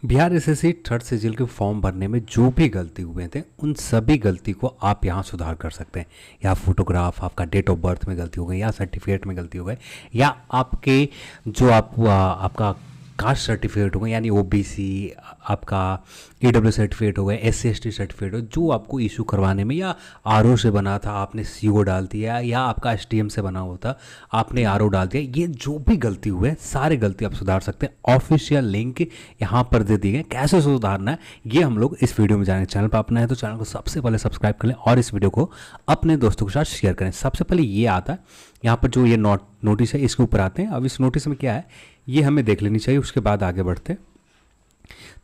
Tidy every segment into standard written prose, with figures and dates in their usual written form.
Bihar SSC third सिजिल के form भरने में जो भी गलती हुए थे उन सभी गलती को आप यहाँ सुधार कर सकते हैं। या फोटोग्राफ, आपका डेट ऑफ बर्थ में गलती हो गई, या सर्टिफिकेट में गलती हो गई, या आपके जो आपका कास्ट सर्टिफिकेट हो गया यानी ओबीसी, आपका ईडब्ल्यू सर्टिफिकेट हो गया, एससी एसटी सर्टिफिकेट हो जो आपको इशू करवाने में, या आरओ से बना था आपने सीओ डाल दिया, या आपका एसटीएम से बना हुआ था आपने आरओ डाल दिया, ये जो भी गलती हुए सारे गलती आप सुधार सकते हैं। ऑफिशियल लिंक यहाँ पर दे दिए गए, कैसे सुधारना है ये हम लोग इस वीडियो में जानेंगे। चैनल पर अपना है तो चैनल को सबसे पहले सब्सक्राइब कर लें और इस वीडियो को अपने दोस्तों के साथ शेयर करें। सबसे पहले ये आता है यहाँ पर जो ये नोटिस है, इसके ऊपर आते हैं। अब इस नोटिस में क्या है ये हमें देख लेनी चाहिए, उसके बाद आगे बढ़ते हैं।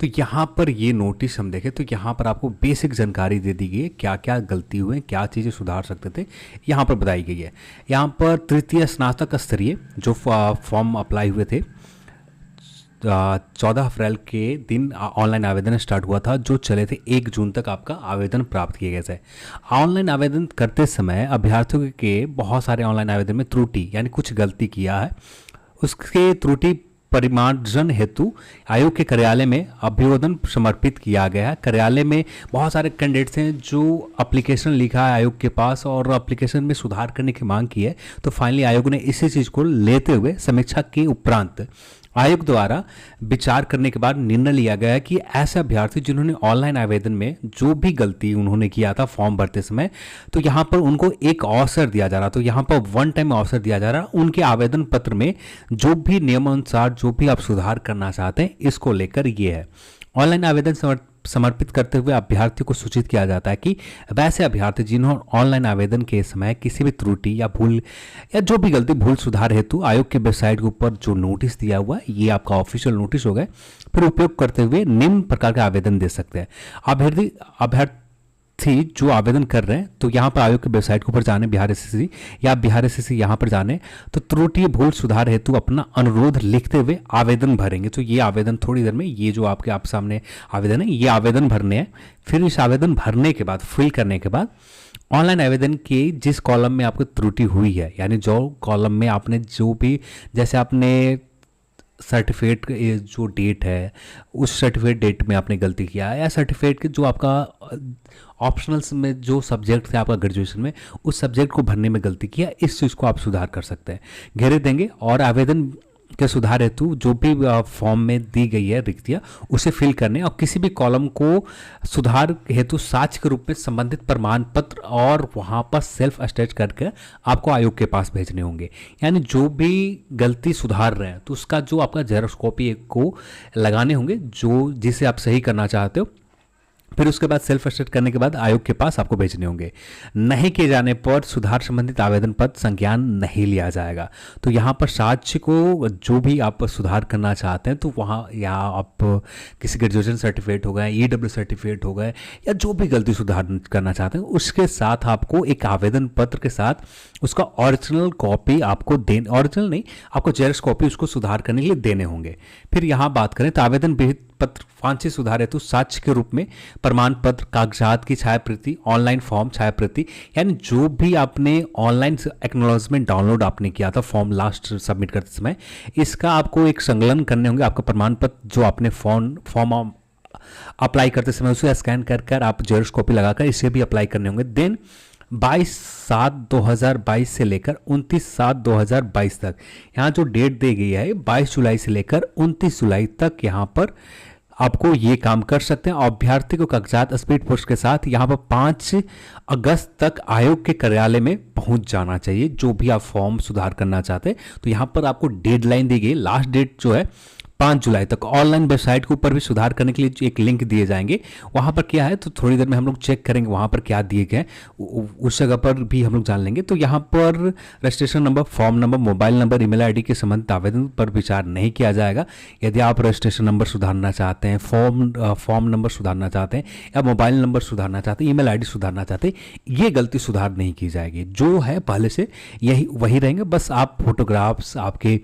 तो यहाँ पर ये नोटिस हम देखें तो यहाँ पर आपको बेसिक जानकारी दे दी गई है, क्या क्या गलती हुए, क्या चीज़ें सुधार सकते थे, यहाँ पर बताई गई है। यहाँ पर तृतीय स्नातक स्तरीय जो फॉर्म अप्लाई हुए थे 14 अप्रैल के दिन ऑनलाइन आवेदन स्टार्ट हुआ था, जो चले थे 1 जून तक आपका आवेदन प्राप्त किए गए थे। ऑनलाइन आवेदन करते समय अभ्यर्थियों के बहुत सारे ऑनलाइन आवेदन में त्रुटि यानी कुछ गलती किया है, उसके त्रुटि परिमार्जन हेतु आयोग के कार्यालय में अभिवादन समर्पित किया गया है। कार्यालय में बहुत सारे कैंडिडेट्स हैं जो एप्लीकेशन लिखा है आयोग के पास और एप्लीकेशन में सुधार करने की मांग की है। तो फाइनली आयोग ने इसी चीज़ को लेते हुए समीक्षा के उपरांत आयोग द्वारा विचार करने के बाद निर्णय लिया गया है कि ऐसे अभ्यर्थी जिन्होंने ऑनलाइन आवेदन में जो भी गलती उन्होंने किया था फॉर्म भरते समय, तो यहाँ पर उनको एक अवसर दिया जा रहा। तो यहाँ पर वन टाइम अवसर दिया जा रहा। उनके आवेदन पत्र में जो भी नियमानुसार जो भी आप सुधार करना चाहते हैं इसको लेकर ये है। ऑनलाइन आवेदन समर्पित करते हुए अभ्यर्थी को सूचित किया जाता है कि वैसे अभ्यर्थी जिन्होंने ऑनलाइन आवेदन के समय किसी भी त्रुटि या भूल या जो भी गलती भूल सुधार हेतु आयोग के वेबसाइट के ऊपर जो नोटिस दिया हुआ है ये आपका ऑफिशियल नोटिस हो गए, फिर उपयोग करते हुए निम्न प्रकार का आवेदन दे सकते हैं। अभ्यर्थी जो आवेदन कर रहे हैं तो यहाँ पर आयोग के वेबसाइट के ऊपर जाने, बिहार एसएससी या बिहार एसएससी यहाँ पर जाने, तो त्रुटि भूल सुधार हेतु अपना अनुरोध लिखते हुए आवेदन भरेंगे। तो ये आवेदन थोड़ी देर में ये जो आपके आप सामने आवेदन है ये आवेदन भरने हैं। फिर इस आवेदन भरने के बाद फिल करने के बाद ऑनलाइन आवेदन के जिस कॉलम में आपको त्रुटि हुई है यानी जो कॉलम में आपने जो भी जैसे आपने सर्टिफिकेट जो डेट है उस सर्टिफिकेट डेट में आपने गलती किया है, या सर्टिफिकेट के जो आपका ऑप्शनल्स में जो सब्जेक्ट थे आपका ग्रेजुएशन में उस सब्जेक्ट को भरने में गलती किया, इस चीज़ को आप सुधार कर सकते हैं। घेरे देंगे और आवेदन के सुधार हेतु जो भी फॉर्म में दी गई है रिक्तियाँ उसे फिल करने और किसी भी कॉलम को सुधार हेतु साक्ष्य के रूप में संबंधित प्रमाण पत्र और वहाँ पर सेल्फ अटैच करके आपको आयोग के पास भेजने होंगे। यानी जो भी गलती सुधार रहे हैं तो उसका जो आपका जेरॉक्स कॉपी को लगाने होंगे जो जिसे आप सही करना चाहते हो। फिर उसके बाद सेल्फ अटेस्ट करने के बाद आयोग के पास आपको भेजने होंगे। नहीं किए जाने पर सुधार संबंधित आवेदन पत्र संज्ञान नहीं लिया जाएगा। तो यहाँ पर साक्ष्य को जो भी आप सुधार करना चाहते हैं तो वहाँ या आप किसी ग्रेजुएशन सर्टिफिकेट हो गए, ईडब्ल्यू सर्टिफिकेट हो गए, या जो भी गलती सुधार करना चाहते हैं उसके साथ आपको एक आवेदन पत्र के साथ उसका ओरिजिनल कॉपी आपको देने, ओरिजिनल नहीं आपको जेरॉक्स कॉपी उसको सुधार करने के लिए देने होंगे। फिर यहाँ बात करें तो आवेदन विहित पत्र वांछित सुधार हेतु साक्ष्य के रूप में प्रमाण पत्र, कागजात की छायाप्रति, ऑनलाइन फॉर्म छायाप्रति, यानी जो भी आपने ऑनलाइन एक्नॉलेजमेंट डाउनलोड आपने किया था फॉर्म लास्ट सबमिट करते समय, इसका आपको एक संकलन करने होंगे। आपका प्रमाण पत्र जो आपने फॉर्म अप्लाई करते समय उसे स्कैन कर आप जेरॉक्स कॉपी लगाकर इसे भी अप्लाई करने होंगे। देन 22/7/2022 से लेकर 29/7/2022 तक यहाँ जो डेट दी गई है 22 जुलाई से लेकर 29 जुलाई तक यहाँ पर आपको ये काम कर सकते हैं। अभ्यर्थी को कागजात स्पीड पोस्ट के साथ यहाँ पर 5 अगस्त तक आयोग के कार्यालय में पहुंच जाना चाहिए जो भी आप फॉर्म सुधार करना चाहते हैं। तो यहाँ पर आपको डेडलाइन दी गई, लास्ट डेट जो है 5 जुलाई तक। ऑनलाइन वेबसाइट के ऊपर भी सुधार करने के लिए एक लिंक दिए जाएंगे, वहाँ पर क्या है तो थोड़ी देर में हम लोग चेक करेंगे वहाँ पर क्या दिए गए उस जगह पर भी हम लोग जान लेंगे। तो यहाँ पर registration number, form number, mobile number, email ID के संबंधित आवेदन पर विचार नहीं किया जाएगा। यदि आप रजिस्ट्रेशन नंबर सुधारना चाहते हैं, फॉर्म नंबर सुधारना चाहते हैं, या मोबाइल नंबर सुधारना चाहते हैं, ईमेल आईडी सुधारना चाहते हैं, ये गलती सुधार नहीं की जाएगी। जो है पहले से यही वही रहेंगे। बस आप फोटोग्राफ्स, आपके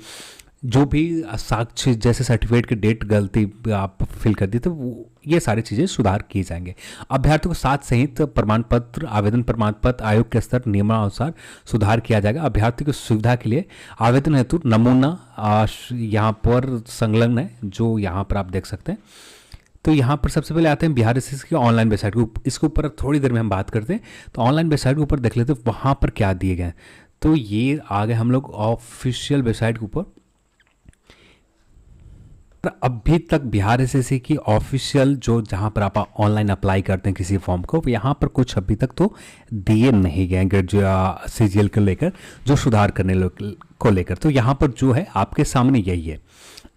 जो भी साक्ष्य जैसे सर्टिफिकेट की डेट गलती आप फिल कर दी तो ये सारी चीज़ें सुधार किए जाएंगे। अभ्यर्थी को साथ सहित प्रमाण पत्र, आवेदन प्रमाण पत्र आयोग के स्तर नियमानुसार सुधार किया जाएगा। अभ्यर्थी की सुविधा के लिए आवेदन हेतु नमूना यहाँ पर संलग्न है, जो यहाँ पर आप देख सकते हैं। तो यहाँ पर सबसे पहले आते हैं बिहार एसएससी की ऑनलाइन वेबसाइट को, इसके ऊपर थोड़ी देर में हम बात करते हैं। तो ऑनलाइन वेबसाइट के ऊपर देख लेते हैं वहाँ पर क्या दिए गए हैं। तो ये आ गए हम लोग ऑफिशियल वेबसाइट के ऊपर। अभी तक बिहार एसएससी की ऑफिशियल जो जहाँ पर आप ऑनलाइन अप्लाई करते हैं किसी फॉर्म को, यहाँ पर कुछ अभी तक तो दिए नहीं गए ग्रेजुएट सीजीएल को लेकर, जो सुधार करने को लेकर। तो यहाँ पर जो है आपके सामने यही है,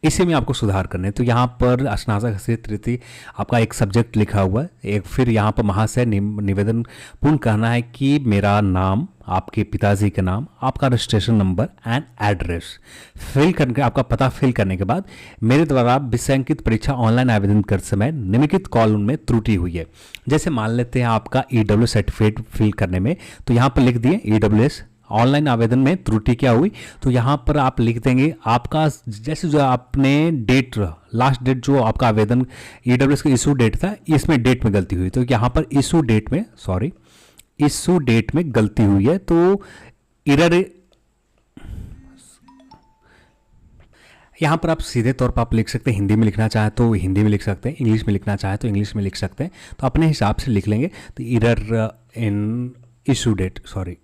इसी में आपको सुधार करने हैं। तो यहाँ पर स्नातक हैसियत रीति आपका एक सब्जेक्ट लिखा हुआ है, एक फिर यहाँ पर महाशय निवेदन पूर्ण कहना है कि मेरा नाम, आपके पिताजी का नाम, आपका registration number and address fill करके, आपका पता फिल करने के बाद मेरे द्वारा विषयांकित परीक्षा ऑनलाइन आवेदन करते समय निम्नलिखित कॉलम में त्रुटि हुई है। जैसे मान लेते हैं आपका ईडब्ल्यू सर्टिफिकेट फिल करने में, तो यहाँ पर लिख दिए ईडब्ल्यूएस ऑनलाइन आवेदन में त्रुटि क्या हुई। तो यहाँ पर आप लिख देंगे आपका जैसे जो आपने डेट, लास्ट डेट जो आपका आवेदन ईडब्ल्यूएस का इशू डेट था, इसमें डेट में गलती हुई। तो यहाँ पर इशू डेट में गलती हुई है। तो एरर यहाँ पर आप सीधे तौर पर आप लिख सकते हैं, हिंदी में लिखना चाहे तो हिंदी में लिख सकते हैं, इंग्लिश में लिखना चाहे तो इंग्लिश में लिख सकते हैं। तो अपने हिसाब से लिख लेंगे। तो error in issue date, sorry,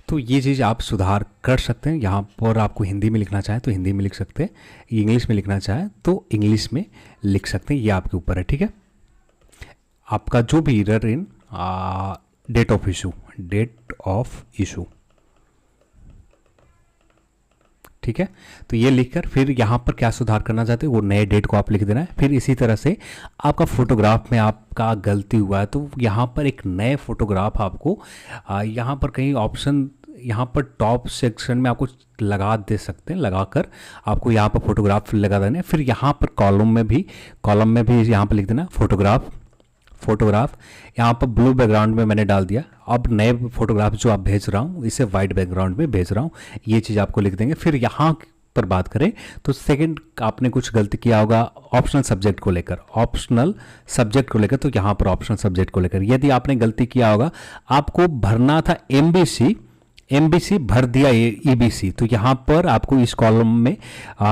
तो ये चीज़ आप सुधार कर सकते हैं। यहाँ पर आपको हिंदी में लिखना चाहे तो हिंदी में लिख सकते हैं, इंग्लिश में लिखना चाहे तो इंग्लिश में लिख सकते हैं, ये आपके ऊपर है। ठीक है, आपका जो भी error in date of issue, ठीक है। तो ये लिखकर फिर यहाँ पर क्या सुधार करना चाहते हैं वो नए डेट को आप लिख देना है। फिर इसी तरह से आपका फोटोग्राफ में आपका गलती हुआ है, तो यहाँ पर एक नए फोटोग्राफ आपको यहाँ पर कहीं ऑप्शन, यहाँ पर टॉप सेक्शन में आपको लगा दे सकते हैं, लगाकर आपको यहाँ पर फोटोग्राफ लगा देना है। फिर यहाँ पर कॉलम में भी यहाँ पर लिख देना फोटोग्राफ यहाँ पर ब्लू बैकग्राउंड में मैंने डाल दिया। अब नए फोटोग्राफ जो आप भेज रहा हूँ इसे वाइट बैकग्राउंड में भेज रहा हूँ, ये चीज़ आपको लिख देंगे। फिर यहाँ पर बात करें तो सेकंड आपने कुछ गलती किया होगा ऑप्शनल सब्जेक्ट को लेकर, तो यहाँ पर ऑप्शनल सब्जेक्ट को लेकर यदि आपने गलती किया होगा, आपको भरना था एमबीसी भर दिया ईबीसी, तो यहाँ पर आपको इस कॉलम में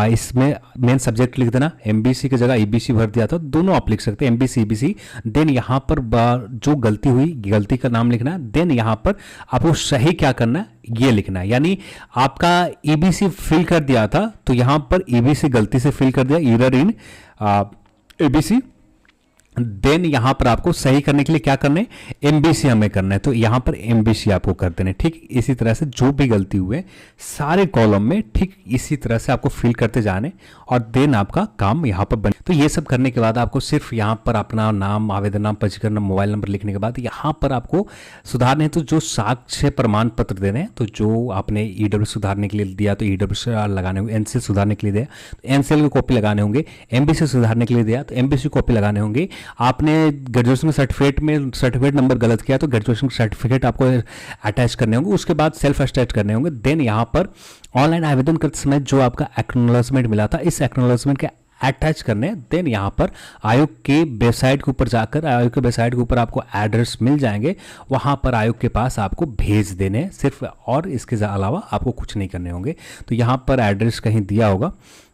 इसमें मेन सब्जेक्ट लिख देना, एमबीसी की जगह ईबीसी भर दिया था, दोनों आप लिख सकते हैं एमबीसी ईबीसी। देन यहाँ पर जो गलती हुई, गलती का नाम लिखना है। देन यहाँ पर आपको सही क्या करना है ये लिखना है, यानी आपका ईबीसी फिल कर दिया था तो यहाँ पर ईबीसी गलती से फिल कर दिया, एरर इन ईबीसी। देन यहाँ पर आपको सही करने के लिए क्या करना है, एमबीसी हमें करना है, तो यहाँ पर एमबीसी आपको कर देना है। ठीक इसी तरह से जो भी गलती हुए सारे कॉलम में ठीक इसी तरह से आपको फिल करते जाने और देन आपका काम यहाँ पर बने। तो ये सब करने के बाद आपको सिर्फ यहाँ पर अपना नाम, आवेदन नाम, पंजीकरण नाम, मोबाइल नंबर लिखने के बाद यहाँ पर आपको सुधारने तो जो साक्ष्य प्रमाण पत्र देने हैं, तो जो आपने ईडब्ल्यू सुधारने के लिए दिया तो ईडब्ल्यू लगाने होंगे, एनसीएल सुधारने के लिए दिया तो एनसीएल की कॉपी लगाने होंगे, एमबीसी सुधारने के लिए दिया तो एमबीसी कॉपी लगाने होंगे। आपने ग्रेजुएशन सर्टिफिकेट नंबर गलत किया तो ग्रेजुएशन सर्टिफिकेट आपको अटैच करने होंगे, उसके बाद सेल्फ अटैच करने होंगे। देन यहाँ पर ऑनलाइन आवेदन करते समय जो आपका एक्नॉलेजमेंट मिला था, इस एक्नॉलेजमेंट के अटैच करने। देन यहाँ पर आयोग के वेबसाइट के ऊपर जाकर, आयोग के वेबसाइट के ऊपर आपको एड्रेस मिल जाएंगे, वहाँ पर आयोग के पास आपको भेज देने सिर्फ, और इसके अलावा आपको कुछ नहीं करने होंगे। तो यहाँ पर एड्रेस कहीं दिया होगा,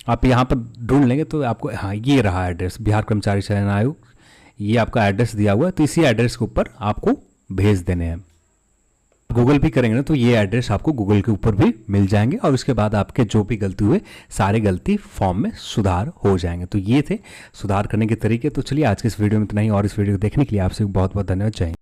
आप यहाँ पर ढूंढ लेंगे तो आपको, हाँ ये रहा एड्रेस, बिहार कर्मचारी चयन आयोग, ये आपका एड्रेस दिया हुआ है। तो इसी एड्रेस के ऊपर आपको भेज देने हैं। गूगल भी करेंगे ना तो ये एड्रेस आपको गूगल के ऊपर भी मिल जाएंगे और उसके बाद आपके जो भी गलती हुए सारे गलती फॉर्म में सुधार हो जाएंगे। तो ये थे सुधार करने के तरीके। तो चलिए आज के इस वीडियो में इतना ही, और इस वीडियो को देखने के लिए आपसे बहुत बहुत धन्यवाद। जय हिंद।